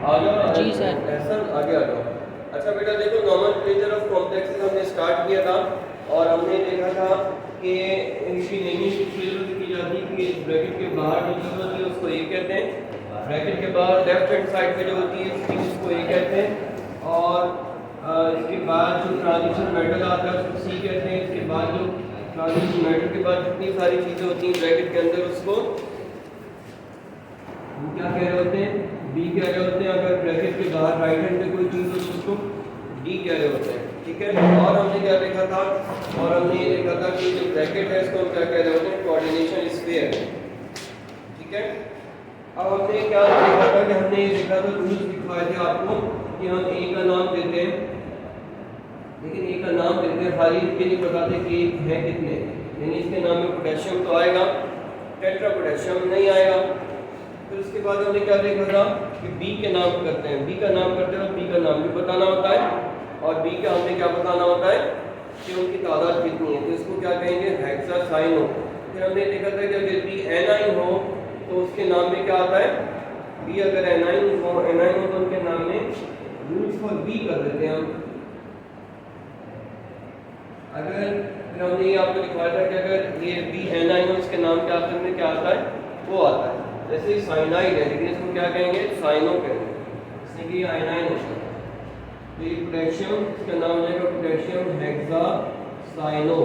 आ जाओ जी सर। एहसन आगे आ जाओ। अच्छा बेटा देखो, नॉमेनक्लेचर ऑफ कॉम्प्लेक्सेस हमने स्टार्ट किया था और हमने देखा था कि इनकी नेमिंग किस तरह से की जाती है कि ब्रैकेट के बाहर जो चीज़ होती है उसको ए कहते हैं, ब्रैकेट के बाहर लेफ्ट हैंड साइड पे जो होती है चीज़ उसको ए कहते हैं, और इसके बाद जो ट्रांजिशन मेटल आता है उसको सी कहते हैं। इसके बाद जो ट्रांजिशन मेटल के बाद जितनी सारी चीज़ें होती हैं ब्रैकेट के अंदर उसको हम क्या कह रहे होते हैं, बी कह रहे होते हैं। अगर ब्रैकेट के बाहर राइट हैंड में कोई चीज़ हो तो उसको डी कह रहे होते हैं, ठीक है। और हमने क्या देखा था, और हमने ये देखा था कि जो ब्रैकेट है इसको हम क्या कह रहे होते हैं, कोऑर्डिनेशन स्फीयर, ठीक है। अब हमने क्या देखा था कि हमने ये देखा था, रूल्स दिखाए थे आपको कि हम ए का नाम देते हैं, लेकिन ए का नाम देते हैं खाली ये नहीं बताते कि है कितने, यानी इसके नाम में पोटेशियम तो आएगा, टेट्रा पोटेशियम नहीं आएगा। फिर उसके बाद हमने क्या देखा था कि बी के नाम करते हैं, बी का नाम करते हैं और बी का नाम भी बताना होता है, और बी का हमने क्या बताना होता है कि उनकी तादाद कितनी है, तो इसको क्या कहेंगे, हेक्सासाइन। फिर हमने देखा था कि अगर बी एनाइन हो तो उसके नाम में क्या आता है, बी अगर एनाइन हो तो उनके नाम में रूल्स फॉर बी कर देते हैं हम। अगर फिर हमने ये आपको दिखाया था कि अगर ये बी एनाइन हो उसके नाम के आखिर में क्या आता है, वो आता है। जैसे साइनाइड है लेकिन इसको क्या कहेंगे, साइनो कहेंगे, इसलिए कि आयनाइन होता है। तो ये पोटेशियम, इसका नाम हो जाएगा पोटेशियम हेक्सासाइनो।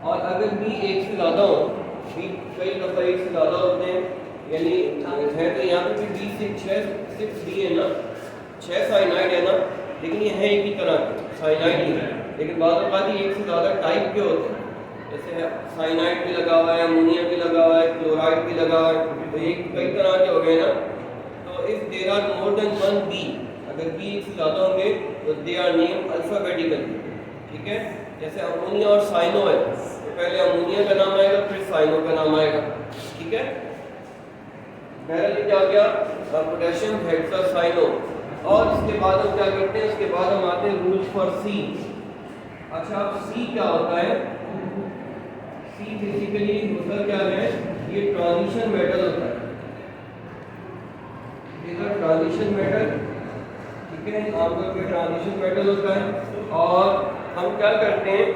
और अगर बी एक से ज़्यादा हो, बी कई दफ़ा एक से ज़्यादा होते हैं, यानी है तो यहाँ पे भी बी से 6 बी है ना, 6 साइनाइड है ना, लेकिन ये है एक ही तरह के साइनाइड ही है, लेकिन बाद एक से ज़्यादा टाइप के होते हैं। जैसे साइनाइड भी लगा हुआ है, अमोनिया भी लगा हुआ है, क्लोराइड भी लगा हुआ है, तो ये कई तरह के हो गए ना। तो if there are more than one B, अगर बी एक से ज़्यादा होंगे तो दे आर नेम अल्फ़ाबेटिकली, ठीक है। जैसे अमोनिया और साइनो है तो पहले अमोनिया का नाम आएगा फिर साइनो का नाम आएगा, ठीक है। पहले क्या हो गया, पोटेशियम हेक्सासाइनो। और इसके बाद हम क्या करते हैं, उसके बाद हम आते हैं रूल्स फॉर सी। अच्छा अब सी क्या होता है, सी बेसिकली होता क्या है, ये ट्रांजिशन मेटल होता है, ये ट्रांजिशन मेटल, ठीक है, आमतौर पर ट्रांजिशन मेटल होता है। और हम क्या करते हैं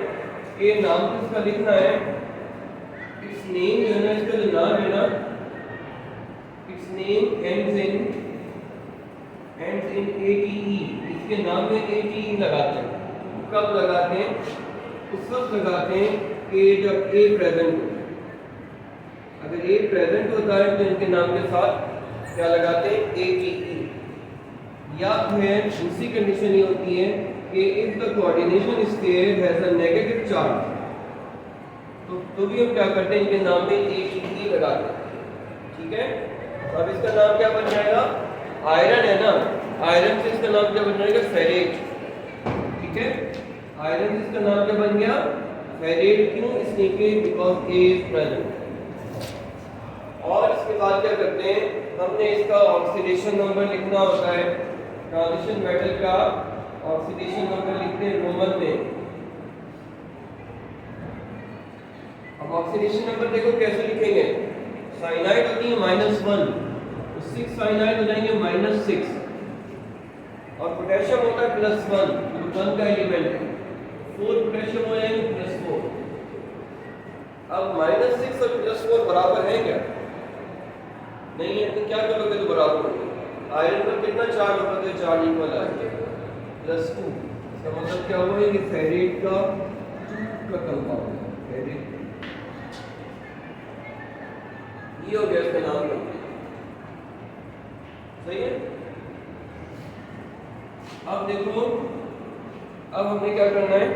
कि नाम तो इसका लिखना है, इट्स नेम जो है ना, इसका जो नाम है ना, it's name ends in ATE, इसके नाम में ATE लगाते हैं। कब लगाते हैं, उस वक्त लगाते हैं कि जब ए प्रेजेंट हो। अगर ए प्रेजेंट होता है तो इनके नाम के साथ क्या लगाते हैं, ATE। या फिर दूसरी कंडीशन ये होती है कि if the coordination sphere has a negative charge, तो भी हम क्या करते हैं, इनके नाम में ATE लगाते हैं, ठीक है। तो अब इसका नाम क्या बन जाएगा, आयरन है ना, आयरन से इसका नाम क्या बन जाएगा, फेरेट, ठीक है। आयरन से इसका नाम क्या बन गया, फेरेट। क्यों, इसलिए कि बिकॉज ए इज प्रेजेंट। और इसके बाद क्या करते हैं, हमने इसका ऑक्सीडेशन नंबर लिखना होता है, ट्रांजिशन मेटल का ऑक्सीडेशन नंबर लिखते हैं रोमन में। अब ऑक्सीडेशन नंबर देखो कैसे लिखेंगे, साइनाइड होती है -1 तो 6 साइनाइड हो जाएंगे -6, और पोटेशियम होता है +1 तो 1 का एलिमेंट है, 4 पोटेशियम हो जाएंगे +4। अब -6 और +4 बराबर है क्या, नहीं है, तो क्या करोगे तो बराबर होंगे। आयरन पर कितना चार्ज होगा तो चार्ज इक्वल आ जाएगा +2। इसका मतलब क्या हुआ कि फेरेट का 2 का कंपाउंड है, फेरेट ये हो गया इसका नाम, सही है। अब देखो, अब हमने क्या करना है,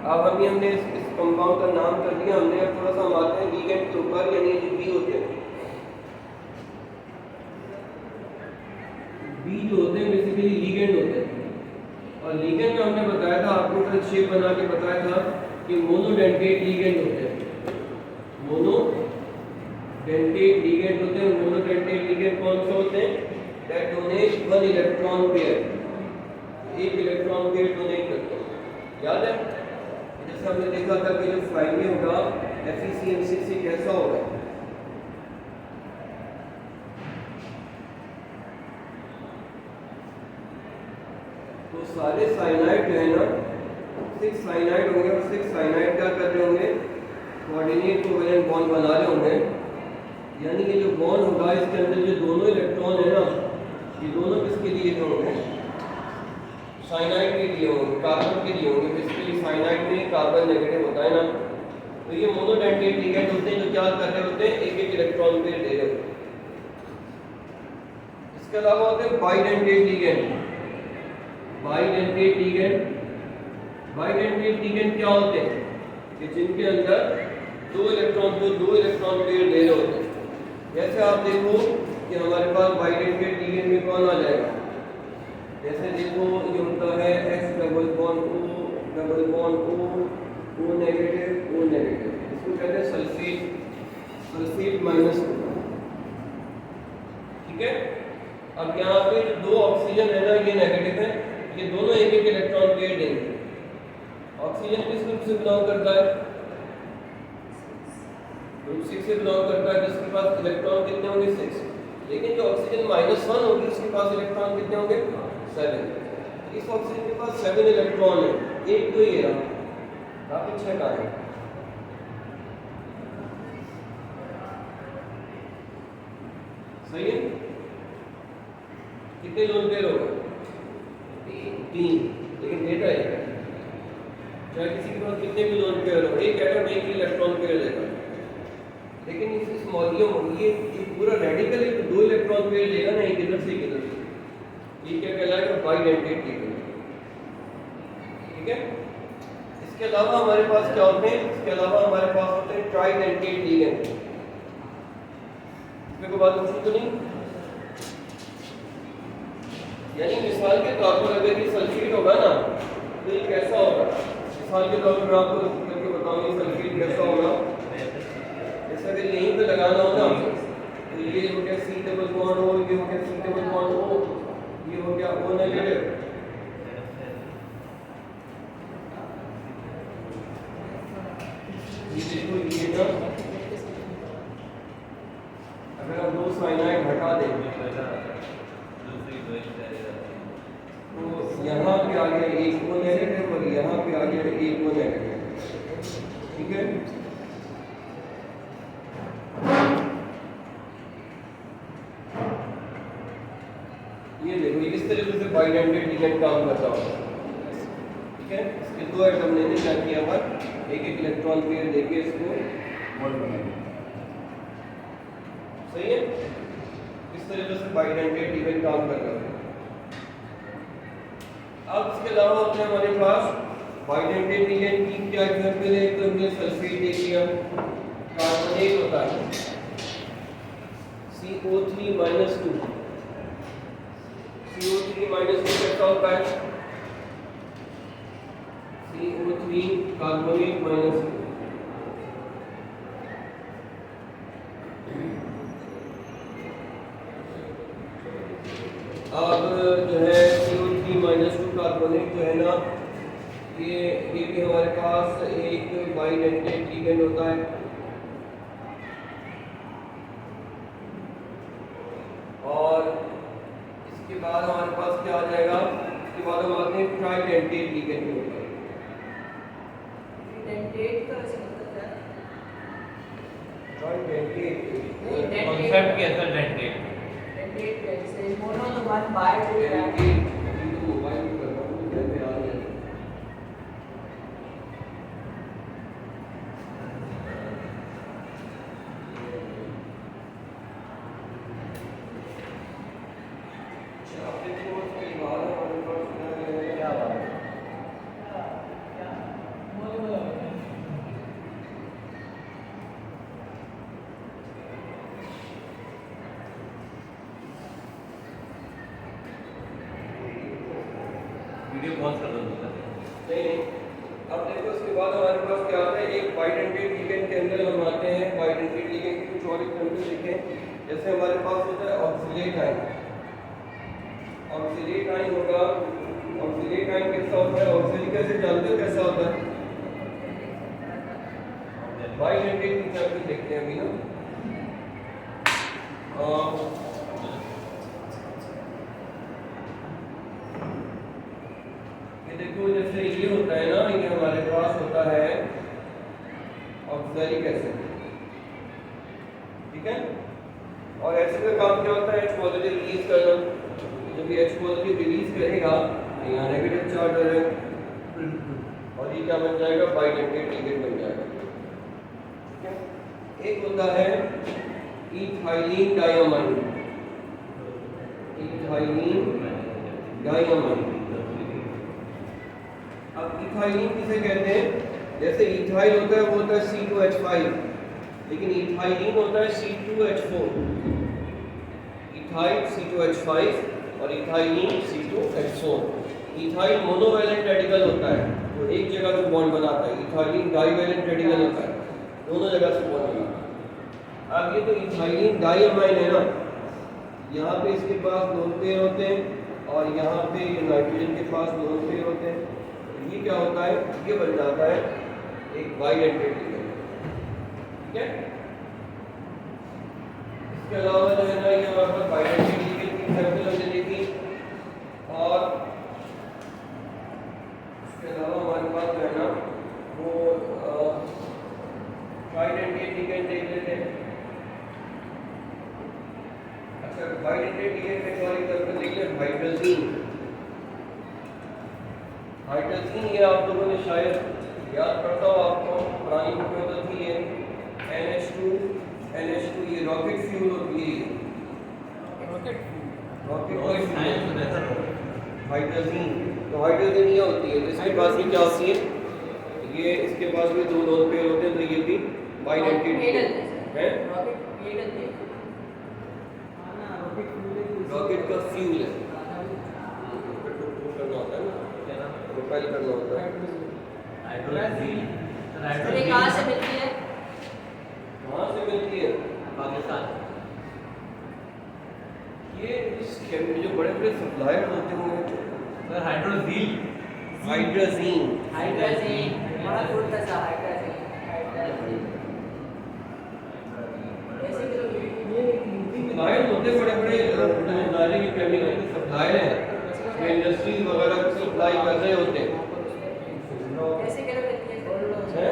अब हमने इस कंपाउंड का नाम कर दिया हमने। अब थोड़ा सा हम आते हैं लिगेंड के ऊपर, यानी जो बी होते हैं, बी जो होते हैं बेसिकली लिगेंड होते हैं। और लिगेंड में हमने बताया था आपको, कल शेप बना के बताया था कि मोनोडेंटेट लिगेंड होते हैं, मोनोडेंटेट लिगेंड होते हैं। मोनोडेंटेट लिगेंड कौन से होते हैं, दैट डोनेट 1 इलेक्ट्रॉन पेयर, एक इलेक्ट्रॉन पेयर डोनेट करते हैं, याद है। जैसे हमने देखा था कि जो फ्राइडे होगा FeCN6 कैसा होगा, तो सारे साइनाइड जो है ना 6 साइनाइड होंगे और 6 साइनाइड क्या कर रहे होंगे, कोऑर्डिनेट कोवेलेंट बॉन्ड बना रहे होंगे। यानी कि जो बॉन्ड होगा इसके अंदर जो दोनों इलेक्ट्रॉन है ना, ये दोनों किसके लिए होंगे, साइनाइड के लिए होंगे, कार्बन के लिए होंगे। बेसिकली साइनाइड में कार्बन नेगेटिव होता है ना, तो ये मोनोडेंटेट लिगेंड होते हैं जो क्या कर रहे होते हैं, एक एक इलेक्ट्रॉन पेयर दे रहे होते हैं। इसके अलावा होते हैं bidentate ligand. Bidentate ligand, bidentate ligand क्या होते हैं कि जिनके अंदर दो इलेक्ट्रॉन पेयर दे रहे होते हैं। जैसे आप देखो कि हमारे पास बाइडेंटेट लिगेंड में कौन आ जाएगा, जैसे देखो ये होता है X double bond O double bond O negative, इसको कहते हैं सल्फेट -2। ठीक है। अब यहाँ पे जो दो ऑक्सीजन है ना, ये नेगेटिव है, ये दोनों एक एक इलेक्ट्रॉन पेयर देंगे। ऑक्सीजन किस ग्रुप से बिलोंग करता है, ग्रुप 6 से बिलोंग करता है, जिसके पास इलेक्ट्रॉन कितने होंगे 6। लेकिन जो ऑक्सीजन -1 होगी उसके पास इलेक्ट्रॉन कितने होंगे 7। इस ऑक्सीजन के पास 7 इलेक्ट्रॉन है, एक तो ये रहा, बाकी 6 कहाँ है। सही है। कितने लोन पेयर होगा, 3, लेकिन डेटा एक है। चाहे किसी के पास कितने भी लोन पेयर हो, एक एटम एक ही इलेक्ट्रॉन पेयर देगा, लेकिन इस मॉलिक्यूल ये पूरा रेडिकल एक 2 इलेक्ट्रॉन पेयर देगा ना, एक इधर से एक इधर से। ये क्या कहलाएगा, बाइडेंटेट लिगेंड। ठीक है। इसके अलावा हमारे पास क्या होते हैं, इसके अलावा हमारे पास होते हैं ट्राइडेंटेट लिगेंड। इसमें कोई बात पूछी तो नहीं, यानी मिसाल के तौर पर अगर ये सल्फेट होगा ना तो ये कैसा होगा, मिसाल के तौर पर मैं आपको करके बताऊं ये सल्फेट कैसा होगा। जैसे अगर यहीं पे लगाना हो ना तो ये हो गया C डबल बॉन्ड O, ये हो गया C डबल बॉन्ड O, ये हो गया O नेगेटिव। ये देखो ये ना, अगर हम 2 साइनाइड हटा दें तो यहाँ पे आ गया एक O नेगेटिव और यहाँ पे आ गया एक O नेगेटिव। ठीक है। ये देखो ये इस तरीके से बाइडेंटेट लिगेंड काम करता होगा। ठीक है। इसके 2 एटम ने क्या किया, पर एक एक इलेक्ट्रॉन पेयर देके इसको बॉन्ड बनाया। सही है। इस तरीके से बाइडेंटेट लिगेंड काम कर रहा है। अब इसके अलावा होते हैं हमारे पास बाइडेंटेट लिगेंड की क्या एग्जांपल है, तो हमने सल्फेट देख लिया, कार्बोनेट होता है CO3-2। CO3-2 कैसा होता है, CO3 कार्बोनेट -2। अब जो है CO3-2 कार्बोनेट जो है ना, ये भी हमारे पास एक बाइडेंटेट लिगेंड होता है। और इसके बाद हमारे पास क्या आ जाएगा, इसके बाद हम आते हैं ट्राइडेंटेट लिगेंड के ऊपर। डेंटेट का मतलब क्या है, ट्राइडेंटेट कॉन्सेप्ट कैसा डेंटेट, डेंटेट जैसे मोनो तो 1 बाय 2 है। वीडियो पॉज कर दो। नहीं, अब देखो इसके बाद हमारे पास क्या आता है, एक बाइडेंटेट लिगेंड के अंदर हम आते हैं। बाइडेंटेट लिगेंड की कुछ और एग्जांपल लिखें। जैसे हमारे पास होता है ऑक्सीलेट आयन। ऑक्सीलेट आयन होगा, ऑक्सीलेट आयन कैसा होता है, ऑक्सीलिक एसिड जानते हो कैसा होता है, बाइडेंटेट की एग्जांपल देखते हैं अभी ना। देखो जैसे ये होता है ना, ये हमारे पास होता है ऑक्सिलरी एसिड, ठीक है। और एसिड का काम क्या होता है? H पॉजिटिव रिलीज करना। जब ये H पॉजिटिव रिलीज करेगा तो यहाँ नेगेटिव चार्ज हो जाएगा और ये क्या बन जाएगा? बाइडेंटेट लिगेंड बन जाएगा, ठीक है। एक होता है इथाइलिन डायमाइन, इथाइलिन डायमाइन। अब इथाइलिन किसे कहते हैं? जैसे इथाइल होता है वो होता है C2H5, लेकिन इथाइलिन होता है C2H4। इथाइल C2H5 और ethylene C2H4। Ethyl monovalent radical होता है, वो एक जगह से बॉन्ड बनाता है। इथाइलिन डाइवैलेंट रेडिकल होता है, दोनों जगह से बॉन्ड बनाता है। अब ये तो इथाइलिन डायमाइन है ना, यहाँ पे इसके पास लोन पेयर होते हैं और यहाँ पे ये नाइट्रोजन के पास लोन पेयर होते हैं। ये क्या होता है? ये बन जाता है एक बाइडेंटेट लिगेंड, ठीक है। इसके अलावा जो है ना, ये हमारे पास बाइडेंटेट लिगेंड की एग्जांपल हमने देखी। और इसके अलावा हमारे पास जो है ना वो बाइडेंटेट लिगेंड देख लेते हैं। अच्छा, बाइडेंटेट लिगेंड में एक और एग्जांपल देख लें, हाइड्रोजीन। हाइड्रोजीन ये आप लोगों ने शायद याद करता हो, आपको पुरानी बुक में तो थी ये NH2 ये रॉकेट फ्यूल होती है, रॉकेट हाइड्रोजीन। तो हाइड्रोजीन ये होती है, इसके पास भी क्या होती है? ये इसके पास भी दो लोन पेयर होते हैं, तो ये भी बाइडेंटेट है। रॉकेट का फ्यूल है, करना होता है ना, प्रोफाइल करना होता है। ये कहाँ से मिलती है? कहाँ से मिलती है? पाकिस्तान। ये इस केमिकल जो बड़े बड़े सप्लायर होते होंगे सर हाइड्रोजीन, हाइड्रोजीन बड़ा छोटा सा हाइड्रोजीन। ऐसे करो ये सप्लायर होते बड़े बड़े नाले के केमिकल के सप्लायर हैं, जो इंडस्ट्रीज वगैरह को सप्लाई कर रहे होते हैं। कैसे करो करती है?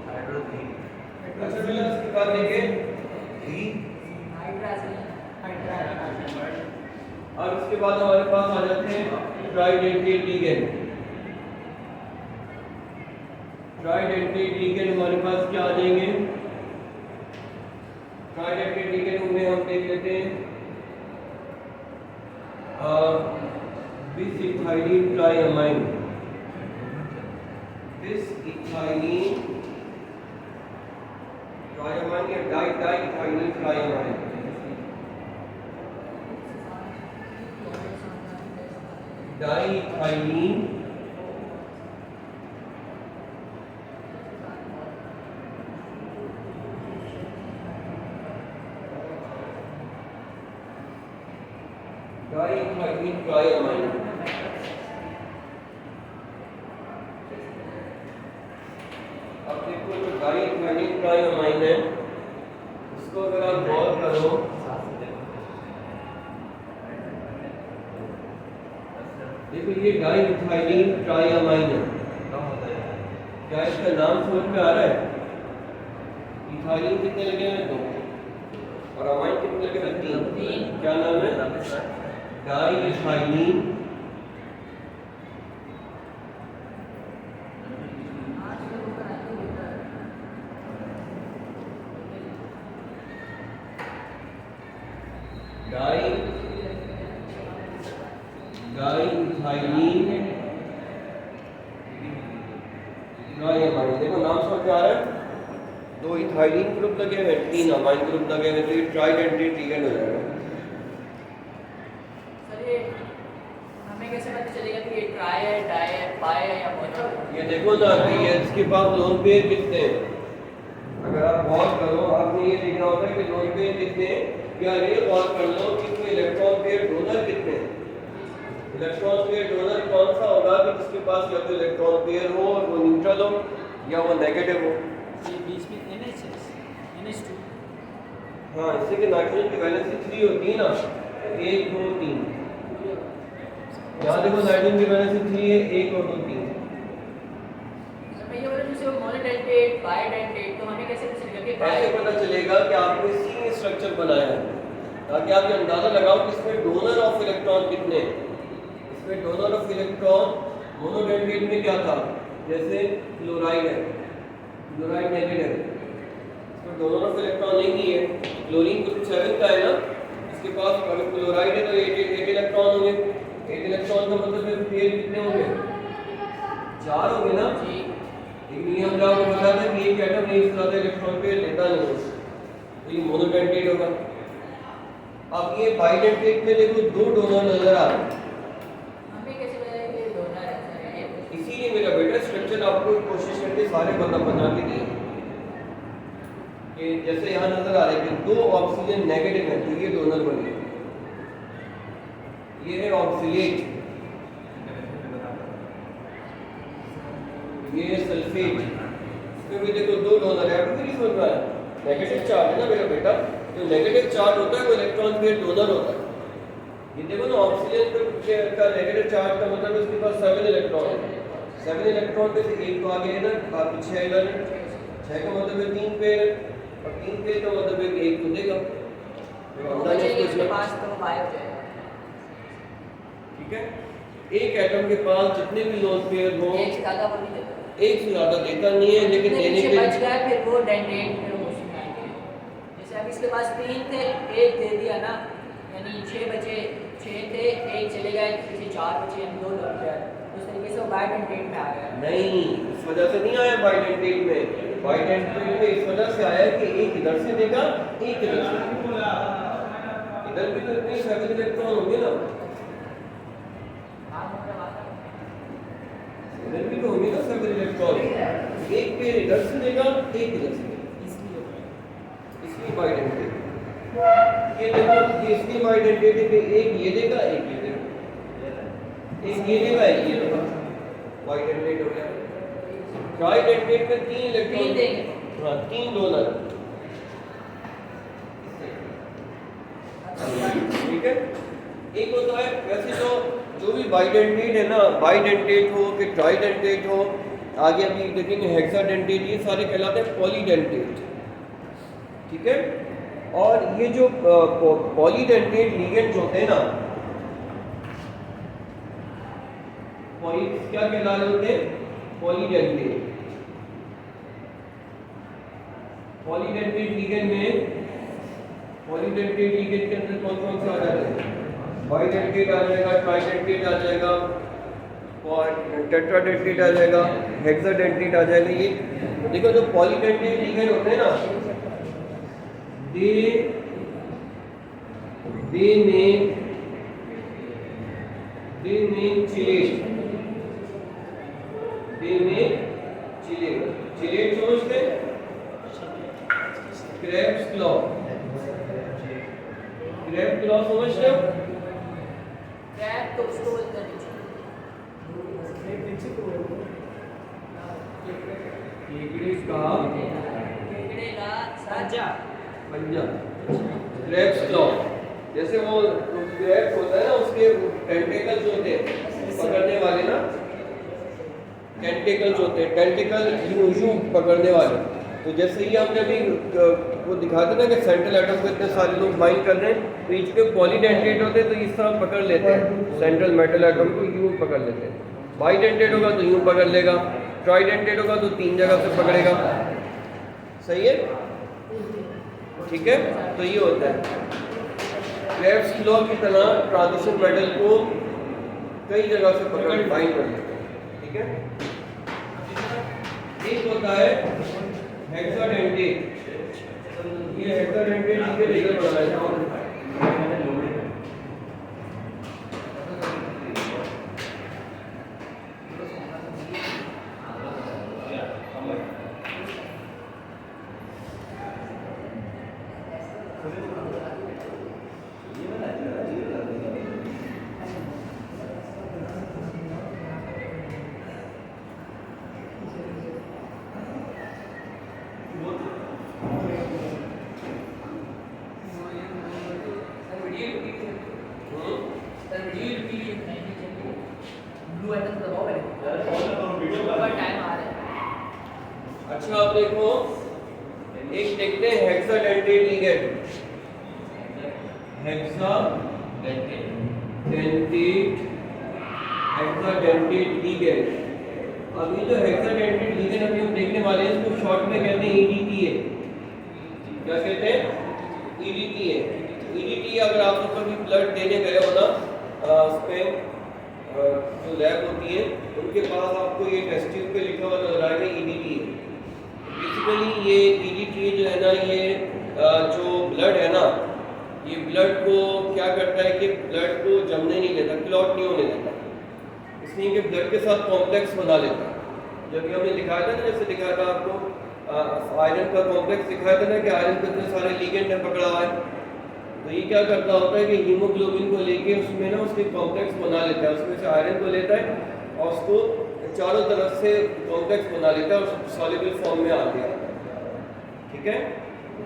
हाइड्रोजीन। अच्छा, चलो इसके बाद देखिए अब इसके बाद हमारे पास आ जाते हैं ट्राइडेंटेट लिगेंड। ट्राइडेंटेट लिगेंड हमारे पास क्या आ जाएंगे? ट्राइडेंटेट लिगेंड में हम देख लेते हैं बिस-इथाइलिन ट्राइअमाइन, बिस-इथाइलिन ट्राइअमाइन या diethylene triamine. Diethylene diethylene triamine. अब देखो जो डाई-इथाइलिन ट्राइअमाइन है, उसको अगर आप गौर करो देखो ये डाई-इथाइलिन ट्राइअमाइन है। क्या इसका नाम समझ में आ रहा है? इथाइलिन कितने लगे हैं? 2 और अमाइन कितने लगे हैं? 3। क्या नाम है? Diethylene diethylene triamine. देखो नाम समझ में आ रहा है? 2 इथाइलिन ग्रुप लगे हुए, 3 अमाइन ग्रुप लगे हुए, तो ये ट्राइडेंटेट लिगेंड हो जाएगा। सर ये हमें कैसे पता चलेगा कि ये ट्राई है, डाई है, बाय है या मोनो? ये देखो ना कि ये इसके पास लोन पेयर कितने हैं। अगर आप गौर करो, आपने ये देखना होता है कि लोन पेयर कितने हैं, या ये गौर कर लो कि इसमें इलेक्ट्रॉन पेयर डोनर कितने हैं। इलेक्ट्रॉन पेयर डोनर कौन सा होगा कि जिसके पास या तो इलेक्ट्रॉन पेयर हो और वो न्यूट्रल हो या वो नेगेटिव हो। ये बीच में NH2। हाँ, इससे कि नाइट्रोजन की वैलेंसी 3 होती है ना, 1 2 3। यहाँ देखो नाइट्रोजन की वैलेंस 3 है, 1 और 2 3 मैं ये बोल रहा हूँ जैसे मोनोडेंटेट बायोडेंटेट, तो हमें कैसे पता चलेगा कि ऐसे पता चलेगा कि आपने सी स्ट्रक्चर बनाया है, ताकि आप ये अंदाजा लगाओ कि इसमें डोनर ऑफ इलेक्ट्रॉन कितने हैं। इसमें डोनर ऑफ इलेक्ट्रॉन मोनोडेंटेट में क्या था, जैसे क्लोराइड है, क्लोराइड नेगेटिव, इसमें डोनर ऑफ इलेक्ट्रॉन एक ही है। क्लोरीन ग्रुप 7 का है ना, इसके पास अगर क्लोराइड है तो 8 इलेक्ट्रॉन होंगे। 8 इलेक्ट्रॉन का मतलब है पेयर कितने होंगे, 4 होंगे ना जी। लेकिन ये हम आपको बता दें कि एक एटम एक से ज़्यादा इलेक्ट्रॉन पेयर लेता नहीं है, तो ये मोनोडेंटेट होगा। अब ये बाइडेंटेट में देखो 2 डोनर नजर आ रहे हैं, हमें कैसे पता है कि ये डोनर है? इसीलिए मेरा बेटा स्ट्रक्चर आपको कोशिश करके सारे बना के दिए कि जैसे यहाँ नजर आ रहा है कि 2 ऑक्सीजन नेगेटिव है, तो ये डोनर बने। ये है ऑक्सीलेट, ये सल्फेट, इसमें भी देखो 2 डोनर है। आपको नहीं समझ में आया, नेगेटिव चार्ज है ना मेरा बेटा, जो नेगेटिव चार्ज होता है वो इलेक्ट्रॉन पेयर डोनर होता है। ये देखो ना ऑक्सीजन का नेगेटिव चार्ज का मतलब उसके पास 7 इलेक्ट्रॉन है। 7 इलेक्ट्रॉन में से एक तो आगे इधर, बाकी 6 इधर। 6 का मतलब है 3 पेयर, और 3 पेयर का मतलब है एक तो देगा, तो वो अंदाजा बचेंगे उसके इसको पास तो वो बायो हो जाएगा। ठीक है। एक एटम के पास जितने भी लोन पेयर हो, एक से ज़्यादा वो नहीं देता। एक से ज्यादा देता नहीं है, लेकिन जितने देने पीछे के बच गया फिर वो डेंडेट फिर वो उसमें आएंगे। जैसे अब इसके पास 3 थे, एक दे दिया ना, यानी 6 बचे, 6 थे, एक चले गए, पीछे 4 बचे, यानी 2 लौट गया। उस तरीके से वो बायोडेंटेट में आ गया। नहीं, इस वजह से नहीं आया बाइडेंटेट में। बाइडेंटेट में इस वजह से आया कि एक इधर से देगा, एक इधर से देगा। इधर भी तो इतने 7 इलेक्ट्रॉन होंगे ना, इधर भी तो होंगे ना 7 इलेक्ट्रॉन। एक पेयर इधर से देगा, एक इधर से देगा, इसलिए बाइडेंटेट। ये देखो, ये इसलिए बाइडेंटेट है कि एक ये देगा, एक ये देगा, एक ये देगा, एक ये देगा, बाइडेंटेट हो गया। ट्राइडेंटेट में 3 इलेक्ट्रॉन देंगे। हाँ, 3 डोनर। ठीक है। एक होता है वैसे तो जो भी बाइडेंटेट है ना, बाइडेंटेट हो कि ट्राइडेंटेट हो, आगे अभी देखेंगे हेक्साडेंटेट, ये सारे कहलाते हैं पॉलीडेंटेट। ठीक है। और ये जो पॉलीडेंटेट लिगेंड्स होते हैं ना, क्या कहला रहे होते हैं, पॉलीडेंटेट। पॉलीडेंटेट लिगेंड में, पॉलीडेंटेट लिगेंड के अंदर कौन कौन से आ जाते हैं, बाइडेंटेट आ जाएगा, ट्राइडेंटेट आ जाएगा, और टेट्राडेंटेट आ जाएगा, हेक्साडेंटेट आ जाएगा। ये देखो जो पॉलीडेंटेट लिगेंड होते हैं ना, दे में चिलेट, चिलेट समझते हैं, क्रेब्स क्लॉ, क्रेब क्लॉ समझते हो, क्रैब तो उसको बोलते हैं केकड़े का केकड़े का साजा। पंजा, क्रेब्स क्लॉ। जैसे वो क्रैब होता है ना, उसके टेंटिकल्स होते हैं पकड़ने वाले ना, टेंटिकल्स होते हैं, टेंटिकल यूं पकड़ने वाले। तो जैसे ही हमने अभी वो दिखाते ना कि सेंट्रल एटम को इतने सारे लोग बाइंड कर रहे हैं, तो इसके पॉलीडेंटेट होते हैं तो इस तरह पकड़ लेते हैं, सेंट्रल मेटल एटम को यूं पकड़ लेते हैं। बाइडेंटेट होगा तो यूं पकड़ लेगा, ट्राइडेंटेट होगा तो 3 जगह से पकड़ेगा। सही है। ठीक है। तो ये होता है क्रेब्स क्लॉ की तरह ट्रांजिशन मेटल को कई जगह से पकड़ बाइंड कर लेते हैं। ठीक है। एक होता है हेक्साडेंटेट, ये हेक्साडेंटेट के रिजल्ट बनाया है। अच्छा आप देखो, एक देखते हैं हेक्साडेंटेट लिगेंड, हेक्साडेंटेट लिगेंड। अभी जो हेक्साडेंटेट लिगेंड अभी हम देखने वाले हैं इसको शॉर्ट में कहते हैं EDTA। क्या कहते हैं? EDTA। EDTA अगर आप लोग कभी ब्लड देने गए हो ना, उसमें जो लैब होती है उनके पास आपको ये टेस्ट ट्यूब पे लिखा हुआ नजर आएगा EDTA। बेसिकली ये EDTA जो है ना, ये जो ब्लड है ना, ये ब्लड को क्या करता है कि ब्लड को जमने नहीं देता, क्लॉट नहीं होने देता, इसलिए कि ब्लड के साथ कॉम्प्लेक्स बना लेता है। जब भी हमने दिखाया था ना, जैसे दिखाया था आपको आयरन का कॉम्प्लेक्स दिखाया था ना कि आयरन के इतने सारे लिगेंड है पकड़ा हुआ है, तो ये क्या करता होता है कि हीमोग्लोबिन को लेके उसमें ना उसके कॉम्प्लेक्स बना लेता है, उसमें से आयरन को लेता है और उसको चारों तरफ से कॉम्प्लेक्स बना लेता है और सॉल्युबल फॉर्म में आ गया। ठीक है,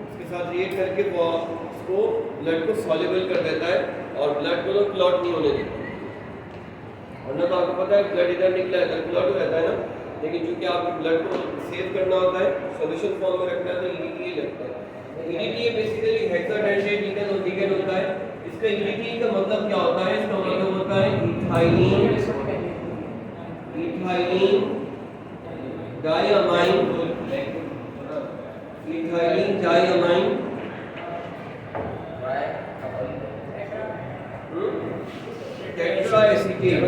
उसके साथ रिएक्ट करके वो उसको ब्लड को सॉल्युबल कर देता है और ब्लड को तो क्लॉट नहीं होने देता। वरना तो आपको पता है ब्लड इधर निकला है तो क्लॉट हो जाता है ना, लेकिन चूंकि आपको ब्लड को सेव करना होता है, सॉल्यूशन फॉर्म में रखना है, तो EDTA लगता है। EDTA बेसिकली हेक्साडेंटेट लिगेंड होता है। इसका EDTA का मतलब क्या होता है? इसका मतलब होता है ethylene diamine, ethylene diamine tetraacetate.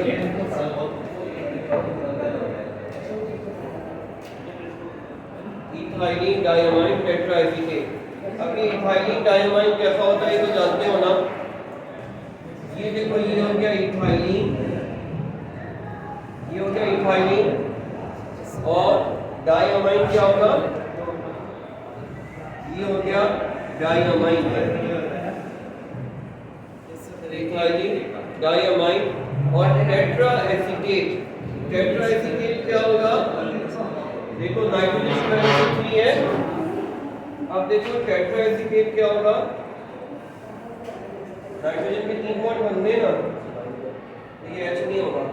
Ethylene diamine tetraacetate. अभी इथाइलिन डायमाइन कैसा होता है ये तो जानते हो ना। ये देखो, ये हो गया इथाइलिन, ये हो गया इथाइलिन, और डायमाइन क्या होगा? ये हो गया डायमाइन, इथाइलिन डायमाइन। और टेट्राएसीटेट, टेट्राएसीटेट क्या होगा? देखो नाइट्रोजन का 3 है, अब देखो टेट्राएसीटेट क्या होगा? नाइट्रोजन के 3 बॉन्ड बनते हैं ना, तो ये H नहीं होगा।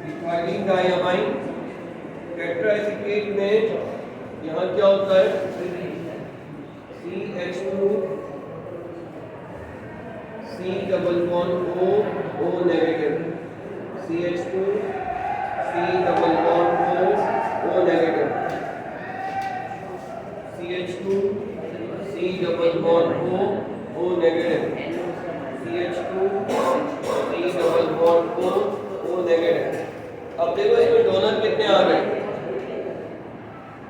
इथाइलिन डायमाइन टेट्राएसीटेट में यहाँ क्या होता है? CH2 C double bond O negative, CH2 C double bond O negative, CH2 C double bond O negative, CH2 C double bond O negative. अब देखो इसमें डोनर कितने आ गए?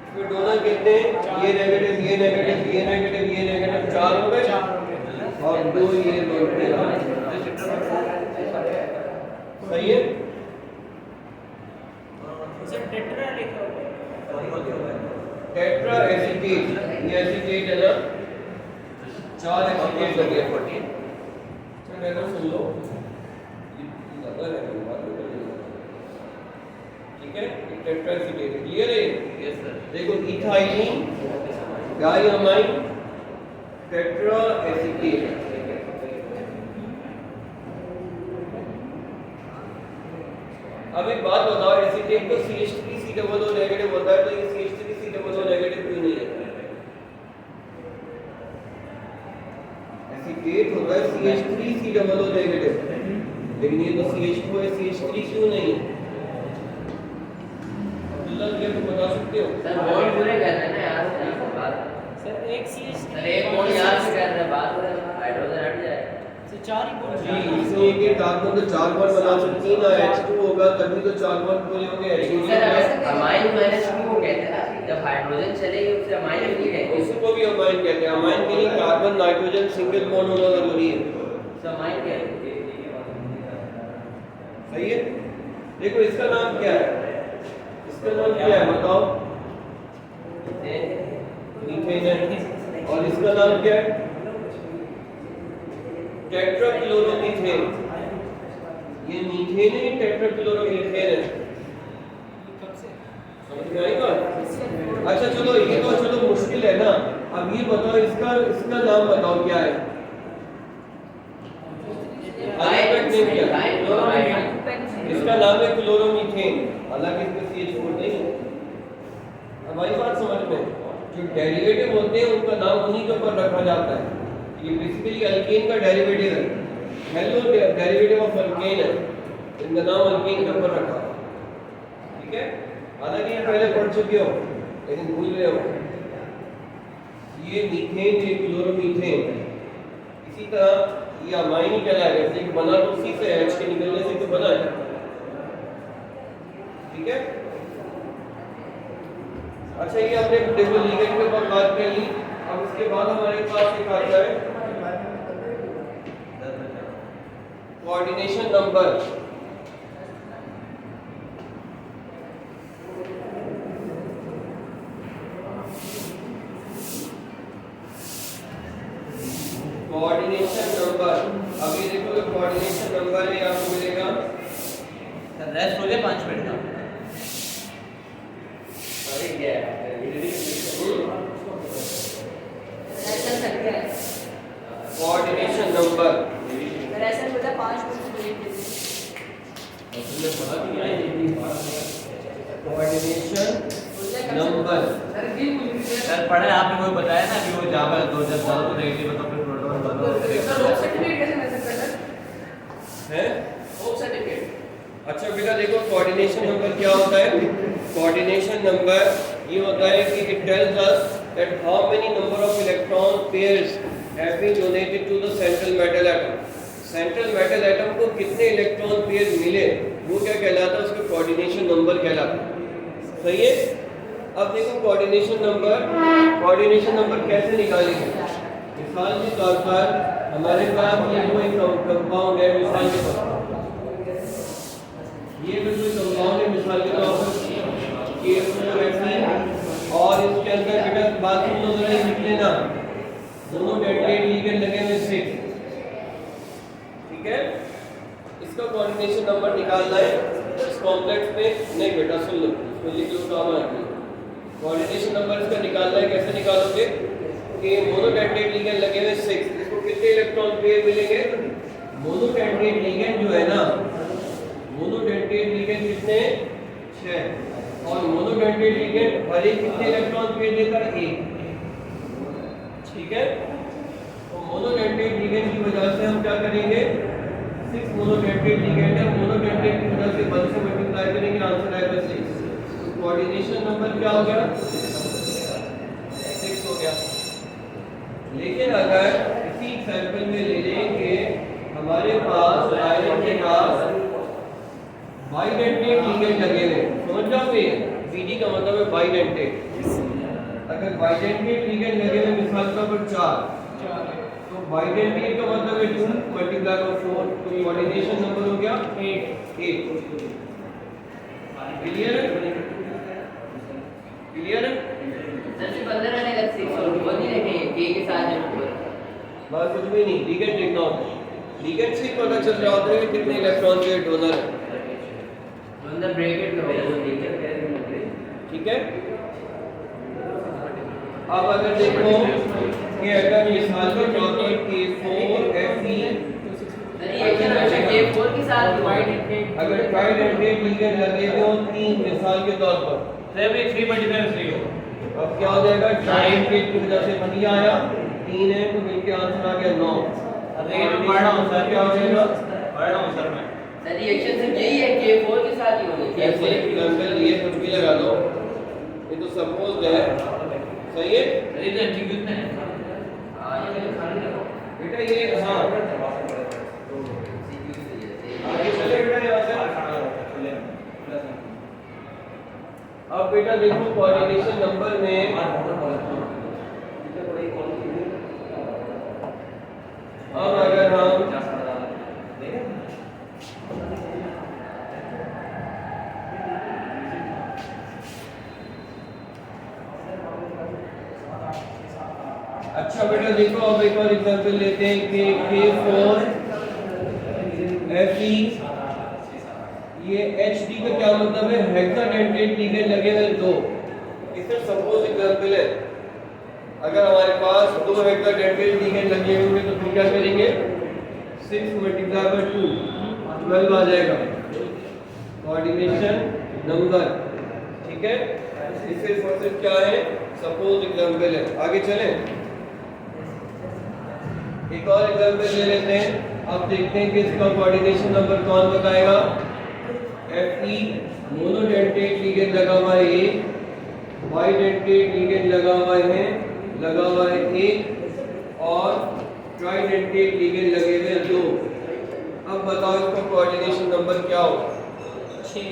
इसमें डोनर कितने? ये नेगेटिव, ये नेगेटिव, ये नेगेटिव, ये नेगेटिव, 4 हो गए और 2 ये बोलते हैं। सही है? टेट्रा लिखा हुआ है। टेट्रा एसीटेट, ये एसीटेट है ना, 4 एसीटेट लगे हैं। चलो सुन लो, ठीक है? टेट्रा एसीटेट क्लियर है? Yes sir. देखो इथाइलिन डायमाइन टेट्रा एसीटेट। अब एक बात बताओ, एसीटेट तो CH3COO नेगेटिव होता है, तो ये CH3COO नेगेटिव क्यों नहीं है? एसीटेट होता है CH3COO नेगेटिव, लेकिन ये तो CH2 है, CH3 क्यों नहीं है? अब्दुल्ला ये तो बता सकते हो? सर बॉन्ड पूरे कर रहे हैं ना यार, बात सर एक CH सर एक बॉन्ड यार से कर रहे हैं, बात हो रहा है, हाइड्रोजन हट जाए। सर 4 ही बॉन्ड जी, इसलिए कि कार्बन तो 4 बॉन्ड बना सकती है ना, H2 होगा तभी तो 4 बॉन्ड पूरे होंगे। सर अमाइन माइनस क्यों कहते हैं ना, जब हाइड्रोजन चलेगी उससे अमाइन नहीं कहते, उसको भी अमाइन कहते हैं। अमाइन के लिए कार्बन नाइट्रोजन सिंगल बॉन्ड होना जरूरी है। उससे अमाइन कहते हैं। सही है? देखो इसका नाम क्या है? इसका नाम क्या है बताओ? मीथेन है। और इसका नाम क्या है? टेट्राक्लोरोमीथेन। ये मीथेन है, टेट्राक्लोरोमीथेन है। समझ में आई बात? अच्छा चलो, ये तो चलो मुश्किल है ना। अब ये बताओ, इसका नाम बताओ क्या है? अल्फाबेट नेम क्या है? इसका नाम है क्लोरोमीथेन। हालांकि इसमें CH4 नहीं है। हमारी बात समझ में, जो डेरिवेटिव होते हैं उनका नाम उन्हीं के ऊपर रखा जाता है। ये बेसिकली अल्केन का डेरिवेटिव है, हेलो डेरिवेटिव ऑफ अल्केन है, इनका नाम अल्केन के ऊपर रखा है, ठीक है। हालांकि ये पहले पढ़ चुके हो लेकिन भूल गए हो। ये मीथेन, ये क्लोरोमीथेन, इसी तरह ये अमाइन ही कहलाएगा, जैसे कि बना तो उसी से H के निकलने से तो बना है, ठीक है। अच्छा, ये हमने देखो लिगेंड के ऊपर बात कर ली। अब इसके बाद हमारे पास एक आता है कोऑर्डिनेशन नंबर। कोऑर्डिनेशन नंबर, अभी देखो जो कोऑर्डिनेशन नंबर है आपको मिलेगा। सर रेस्ट हो गया 5 मिनट का। अरे क्या है ऐसा सकता है कोऑर्डिनेशन नंबर, अगर ऐसा होता है 5 मिनट से ब्रेक देते कोऑर्डिनेशन नंबर। सर पढ़े आपने कोई बताया ना कि वो जहाँ पर दो जब ज्यादा तो नेगेटिव है तो फिर प्रोटॉन बंद हो है। सर्टिफिकेट अच्छा बेटा देखो, कोऑर्डिनेशन नंबर क्या होता है? कोऑर्डिनेशन नंबर ये होता है कि it tells us that how many number of electron pairs have been donated to the central metal atom. Central metal atom को कितने इलेक्ट्रॉन पेयर मिले, वो क्या कहलाता है? उसको कोऑर्डिनेशन नंबर कहलाता है, सही है। अब देखो कोऑर्डिनेशन नंबर कैसे निकालेंगे? मिसाल के तौर पर हमारे पास ये कोई कंपाउंड है, मिसाल के तौर पर ये कोई कंपाउंड है, मिसाल के तौर पर K4Fe, और इसके अंदर बेटा बात सुन लो जरा, लिख लेना दोनों डेडिकेट लिगेंड लगे हुए 6, ठीक है। इसका कोऑर्डिनेशन नंबर निकालना है इस कॉम्प्लेक्स में। नहीं बेटा सुन लो, इसमें लिख लो, काम आएगा। कोऑर्डिनेशन नंबर इसका निकालना है, कैसे निकालोगे कि मोनोडेंटेट लिगेंड लगे हुए 6, इसको कितने इलेक्ट्रॉन पेयर मिलेंगे? मोनोडेंटेट लिगेंड जो है ना, मोनोडेंटेट लिगेंड कितने? 6, और मोनोडेंटेट लिगेंड हर एक कितने इलेक्ट्रॉन पेयर देता है? 1, ठीक है। तो मोनोडेंटेट लिगेंड की वजह से हम क्या करेंगे? 6 मोनोडेंटेट लिगेंड है, मोनोडेंटेट की वजह से 1 से मल्टीप्लाई करेंगे, आंसर आएगा 6। कोऑर्डिनेशन नंबर क्या हो गया? 6 हो गया। लेकिन अगर इसी एग्जांपल में ले लेंगे, हमारे पास आयरन के पास बाइडेंटेट लिगेंड लगे हुए, समझ जाओगे? बीडी का मतलब है बाइडेंटेट। अगर बाइडेंटेट लिगेंड लगे हुए मिसाल के तौर पर 4, तो बाइडेंटेट का मतलब है 2 मल्टीप्लाई बाय 4, तो कोऑर्डिनेशन नंबर हो गया 8। क्लियर है? क्लियर है? सर सिर्फ अंदर आने का 6 और वो नहीं रखेंगे के साथ जो ऊपर बस कुछ भी नहीं, लिगेंड देखना होता है। लिगेंड से पता चल रहा होता है कि कितने इलेक्ट्रॉन के डोनर है, अंदर ब्रैकेट में होगा वो लिखकर, ठीक है। अब अगर देखो कि अगर मिसाल के तौर पर K4Fe, रिएक्शन अच्छा K4 के साथ अगर ट्राइडेंटेट लिगेंड लगे हो 3 मिसाल के तौर पर, सर भी 3 मल्टीप्लाई 3 हो। अब क्या हो जाएगा? ट्राइडेंटेट की वजह से 3 आया, 3 है तो मिलके आंसर आ गया 9। अरे ये तो पढ़ रहा हूं सर, क्या हो जाएगा? पढ़ रहा हूं सर मैं। सर रिएक्शन सिर्फ यही है K4 के साथ ही होगी। ऐसे एग्जांपल लिए कुछ भी लगा दो, ये तो सपोज है, सही है। सर ये तो एमसीक्यूज में है। हां ये खाली रखो बेटा ये हाँ आगे चले बेटा यहाँ से। अब बेटा देखो कोऑर्डिनेशन नंबर में अब अगर हम अच्छा बेटा देखो, अब एक और एग्जांपल लेते हैं कि K4Fe, ये HD का क्या मतलब है? हेक्साडेंटेट लिगेंड लगे हुए 2। इसका सपोज एग्जांपल है, अगर हमारे पास 2 हेक्साडेंटेट लिगेंड लगे हुए तो हम क्या करेंगे? 6 मल्टीप्लाई बाय 2, 12 आ जाएगा। कोऑर्डिनेशन नंबर, ठीक है। इसके फॉर्मेट क्या है, सपोज एग्जांपल है। आगे चलें, एक और एग्जांपल ले लेते हैं। अब देखते हैं कि इसका कोऑर्डिनेशन नंबर कौन बताएगा। Fe मोनोडेंटेट लिगेंड लगा हुआ है एक, बाइडेंटेट लिगेंड लगा हुआ है एक, और ट्राइडेंटेट लिगेंड लगे हुए हैं दो। अब बताओ इसका कोऑर्डिनेशन नंबर क्या होगा। 6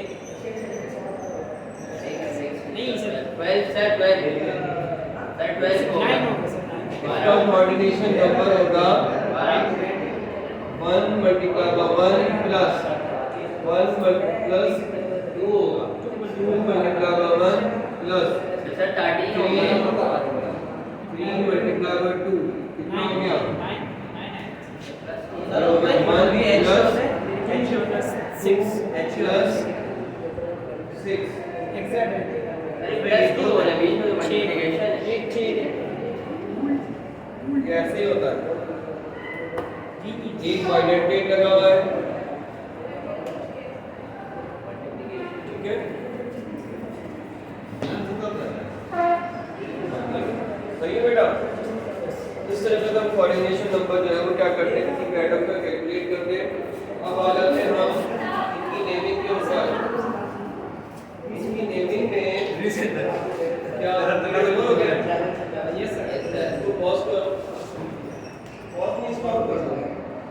नहीं सर 12 सर 12 सर 12 को 9 होगा सर 9 इसका कोऑर्डिनेशन नंबर होगा 1 मल्टीप्लाई बाय 1 प्लस 1 प्लस 2 होगा, 2 मल्टीप्लाई बाय 1 प्लस सर 13 हो 3 गया 3 मल्टीप्लाई बाय 2 कितना हो गया। सर वो One भी plus H plus 6 plus 6 exact अरे प्लस 2 हो रहा है बीच में तो मल्टीप्लिकेशन है। एक 6 ऐसे ही होता है। एक बाइडेंटेट लगा हुआ है, ठीक है, सही है बेटा। इस तरह से हम कोऑर्डिनेशन नंबर जो है वो क्या करते हैं, किसी भी एटम का कैलकुलेट करते हैं। अब आ जाते हैं हम इनकी नेमिंग के ऊपर। इसकी नेमिंग में क्या